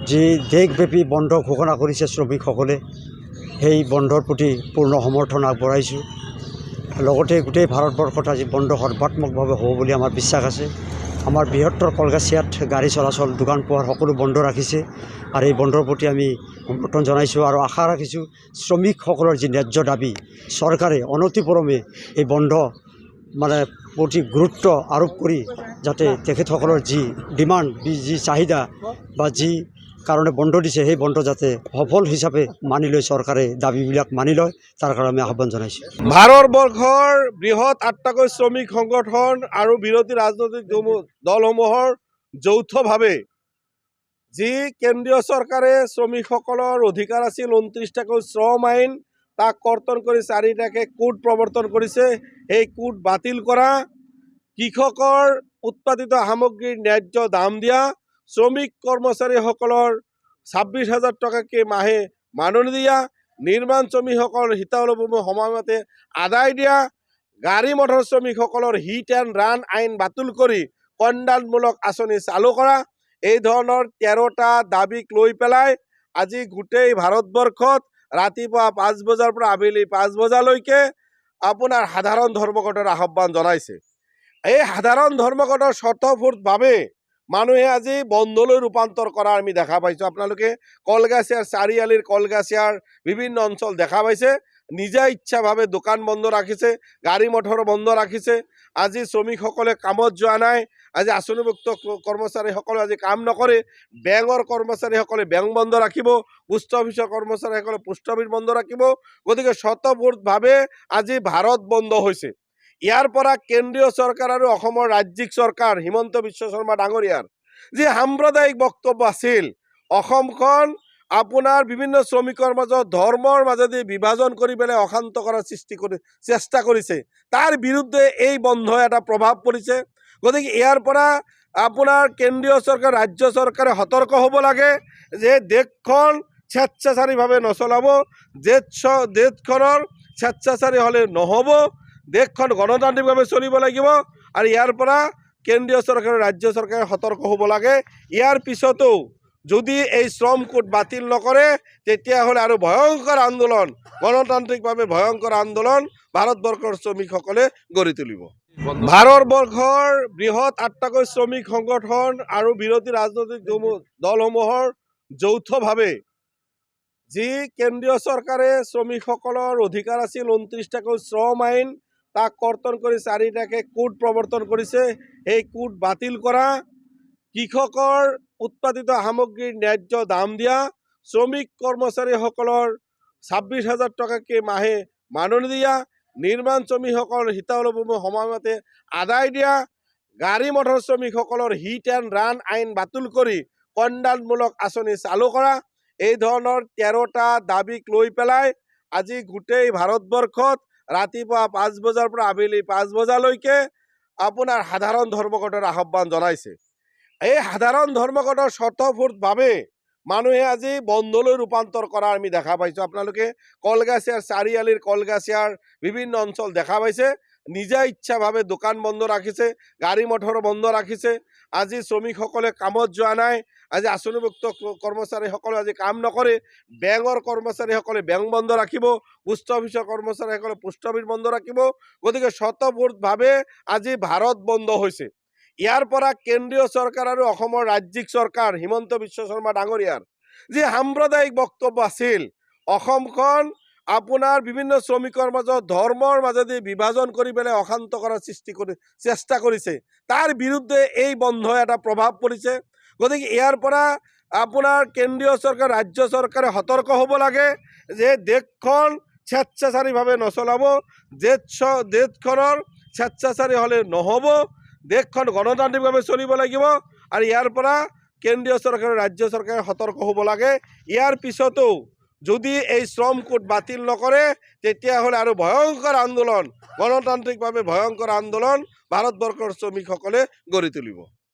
যি দেশব্যাপী বন্ধ ঘোষণা কৰিছে শ্ৰমিকসকলে, সেই বন্ধৰ প্ৰতি পূৰ্ণ সমৰ্থন আগবঢ়াইছোঁ। লগতে গোটেই ভাৰতবৰ্ষত আজি বন্ধ সৰ্বাত্মকভাৱে হ'ব বুলি আমাৰ বিশ্বাস আছে। আমাৰ বৃহত্তৰ কলগাছিয়াত গাড়ী চলাচল, দোকান পোহাৰ সকলো বন্ধ ৰাখিছে আৰু এই বন্ধৰ প্ৰতি আমি সমৰ্থন জনাইছোঁ আৰু আশা ৰাখিছোঁ শ্ৰমিকসকলৰ যি ন্যায্য দাবী চৰকাৰে অনতিপলমে এই বন্ধ প্ৰতি গুৰুত্ব আৰোপ কৰি যাতে তেখেতসকলৰ যি ডিমাণ্ড, যি চাহিদা বা যি কাৰণে বন্ধ দিছে সেই বন্ধ যাতে সফল হিচাপে মানি লৈ চৰকাৰে দাবীবিলাক মানি লয়, তাৰ কাৰণে আমি আহ্বান জনাইছোঁ। ভাৰতবৰ্ষৰ বৃহৎ 8টাকৈ শ্ৰমিক সংগঠন আৰু বিৰোধী ৰাজনৈতিক দলসমূহৰ যৌথভাৱে যি কেন্দ্ৰীয় চৰকাৰে শ্ৰমিকসকলৰ অধিকাৰ আছিল 29টাকৈ শ্ৰম আইন, তাক কৰ্তন কৰি 4টাকৈ কোড প্ৰৱৰ্তন কৰিছে। এই কোড বাতিল কৰা, কৃষকৰ উৎপাদিত সামগ্ৰীৰ ন্যায্য দাম দিয়া, শ্ৰমিক কৰ্মচাৰীসকলৰ 26,000 টকাকৈ মাহে মাননি দিয়া, নিৰ্মাণ শ্ৰমিকসকলৰ হিতাৱলম্বী সময়মতে আদায় দিয়া, গাড়ী মটৰ শ্ৰমিকসকলৰ হিট এণ্ড ৰান আইন বাতিল কৰি কল্যাণমূলক আঁচনি চালু কৰা, এই ধৰণৰ 13টা দাবীক লৈ পেলাই আজি গোটেই ভাৰতবৰ্ষত ৰাতিপুৱা 5 বজাৰ পৰা আবেলি 5 বজালৈকে আপোনাৰ সাধাৰণ ধৰ্মঘটৰ আহ্বান জনাইছে। এই সাধাৰণ ধৰ্মঘটৰ স্বতঃস্ফূৰ্তভাৱে মানুহে আজি বন্ধলৈ ৰূপান্তৰ কৰা আমি দেখা পাইছোঁ। আপোনালোকে কলগাছিয়াৰ চাৰিআলিৰ কলগাছিয়াৰ বিভিন্ন অঞ্চল দেখা পাইছে, নিজা ইচ্ছাভাৱে দোকান বন্ধ ৰাখিছে, গাড়ী মটৰ বন্ধ ৰাখিছে। আজি শ্ৰমিকসকলে কামত যোৱা নাই, আজি আঁচনিভুক্ত কৰ্মচাৰীসকলে আজি কাম নকৰে, বেংকৰ কৰ্মচাৰীসকলে বেংক বন্ধ ৰাখিব, পোষ্ট অফিচৰ কৰ্মচাৰীসকলে পোষ্ট অফিচ বন্ধ ৰাখিব। গতিকে স্বতঃস্ফূৰ্তভাৱে আজি ভাৰত বন্ধ হৈছে। ইয়াৰ পৰা কেন্দ্ৰীয় চৰকাৰ আৰু অসমৰ ৰাজ্যিক চৰকাৰ হিমন্ত বিশ্ব শৰ্মা ডাঙৰীয়াৰ যি সাম্প্ৰদায়িক বক্তব্য আছিল, অসমখন আপোনাৰ বিভিন্ন শ্ৰমিকৰ মাজত ধৰ্মৰ মাজেদি বিভাজন কৰি পেলাই অশান্ত কৰাৰ চেষ্টা কৰিছে, তাৰ বিৰুদ্ধে এই বন্ধ এটা প্ৰভাৱ পৰিছে। গতিকে ইয়াৰ পৰা আপোনাৰ কেন্দ্ৰীয় চৰকাৰ, ৰাজ্য চৰকাৰে সতৰ্ক হ'ব লাগে যে দেশখন স্বেচ্ছাচাৰীভাৱে নচলাব, দেশখনৰ স্বেচ্ছাচাৰী হ'লে নহ'ব, দেশখন গণতান্ত্ৰিকভাৱে চলিব লাগিব আৰু ইয়াৰ পৰা কেন্দ্ৰীয় চৰকাৰ, ৰাজ্য চৰকাৰে সতৰ্ক হ'ব লাগে। ইয়াৰ পিছতো যদি এই শ্ৰম কোড বাতিল নকৰে তেতিয়াহ'লে আৰু ভয়ংকৰ আন্দোলন, গণতান্ত্ৰিকভাৱে ভয়ংকৰ আন্দোলন ভাৰতবৰ্ষৰ শ্ৰমিকসকলে গঢ়ি তুলিব। ভাৰতবৰ্ষৰ বৃহৎ 8টাকৈ শ্ৰমিক সংগঠন আৰু বিৰোধী ৰাজনৈতিক দলসমূহৰ যৌথভাৱে যি কেন্দ্ৰীয় চৰকাৰে শ্ৰমিকসকলৰ অধিকাৰ আছিল 29টাকৈ শ্ৰম আইন, তাক কৰ্তন কৰি 4টাকৈ কোড প্ৰৱৰ্তন কৰিছে। এই কোড বাতিল কৰা, কৃষকৰ উৎপাদিত সামগ্ৰীৰ ন্যায্য দাম দিয়া, শ্ৰমিক কৰ্মচাৰীসকলৰ 26,000 টকাকৈ মাহে মাননি দিয়া, নিৰ্মাণ শ্ৰমিকসকলৰ হিতাৱলম্বী সময়মতে আদায় দিয়া, গাড়ী মটৰ শ্ৰমিকসকলৰ হিট এণ্ড ৰান আইন বাতিল কৰি কল্যাণমূলক আঁচনি চালু কৰা, এই ধৰণৰ 13টা দাবীক লৈ পেলাই আজি গোটেই ভাৰতবৰ্ষত ৰাতিপুৱা 5 বজাৰ পৰা আবেলি 5 বজালৈকে আপোনাৰ সাধাৰণ ধৰ্মঘটৰ আহ্বান জনাইছে। এই সাধাৰণ ধৰ্মঘটৰ স্বতঃস্ফূৰ্তভাৱে মানুহে আজি বন্ধলৈ ৰূপান্তৰ কৰা আমি দেখা পাইছোঁ। আপোনালোকে কলগাছিয়াৰ চাৰিআলিৰ কলগাছিয়াৰ বিভিন্ন অঞ্চল দেখা পাইছে, নিজা ইচ্ছাভাৱে দোকান বন্ধ ৰাখিছে, গাড়ী মটৰ বন্ধ ৰাখিছে। আজি শ্ৰমিকসকলে কামত যোৱা নাই, আজি আঁচনিভুক্ত কৰ্মচাৰীসকলে আজি কাম নকৰে, বেংকৰ কৰ্মচাৰীসকলে বেংক বন্ধ ৰাখিব, পোষ্ট অফিচৰ কৰ্মচাৰীসকলে পোষ্ট অফিচ বন্ধ ৰাখিব। গতিকে স্বতঃস্ফূৰ্তভাৱে আজি ভাৰত বন্ধ হৈছে। ইয়াৰ পৰা কেন্দ্ৰীয় চৰকাৰ আৰু অসমৰ ৰাজ্যিক চৰকাৰ হিমন্ত বিশ্ব শৰ্মা ডাঙৰীয়াৰ যি সাম্প্ৰদায়িক বক্তব্য আছিল, অসমখন আপোনাৰ বিভিন্ন শ্ৰমিকৰ মাজত ধৰ্মৰ মাজেদি বিভাজন কৰি পেলাই অশান্ত কৰাৰ চেষ্টা কৰিছে, তাৰ বিৰুদ্ধে এই বন্ধ এটা প্ৰভাৱ পৰিছে। গতিকে ইয়াৰ পৰা আপোনাৰ কেন্দ্ৰীয় চৰকাৰ, ৰাজ্য চৰকাৰে সতৰ্ক হ'ব লাগে যে দেশখন স্বেচ্ছাচাৰীভাৱে নচলাব, দেশখনৰ স্বেচ্ছাচাৰী হ'লে নহ'ব, দেশখন গণতান্ত্ৰিকভাৱে চলিব লাগিব আৰু ইয়াৰ পৰা কেন্দ্ৰীয় চৰকাৰ, ৰাজ্য চৰকাৰে সতৰ্ক হ'ব লাগে। ইয়াৰ পিছতো যদি এই শ্ৰম কোড বাতিল নকৰে তেতিয়াহ'লে আৰু ভয়ংকৰ আন্দোলন, গণতান্ত্ৰিকভাৱে ভয়ংকৰ আন্দোলন ভাৰতবৰ্ষৰ শ্ৰমিকসকলে গঢ়ি তুলিব।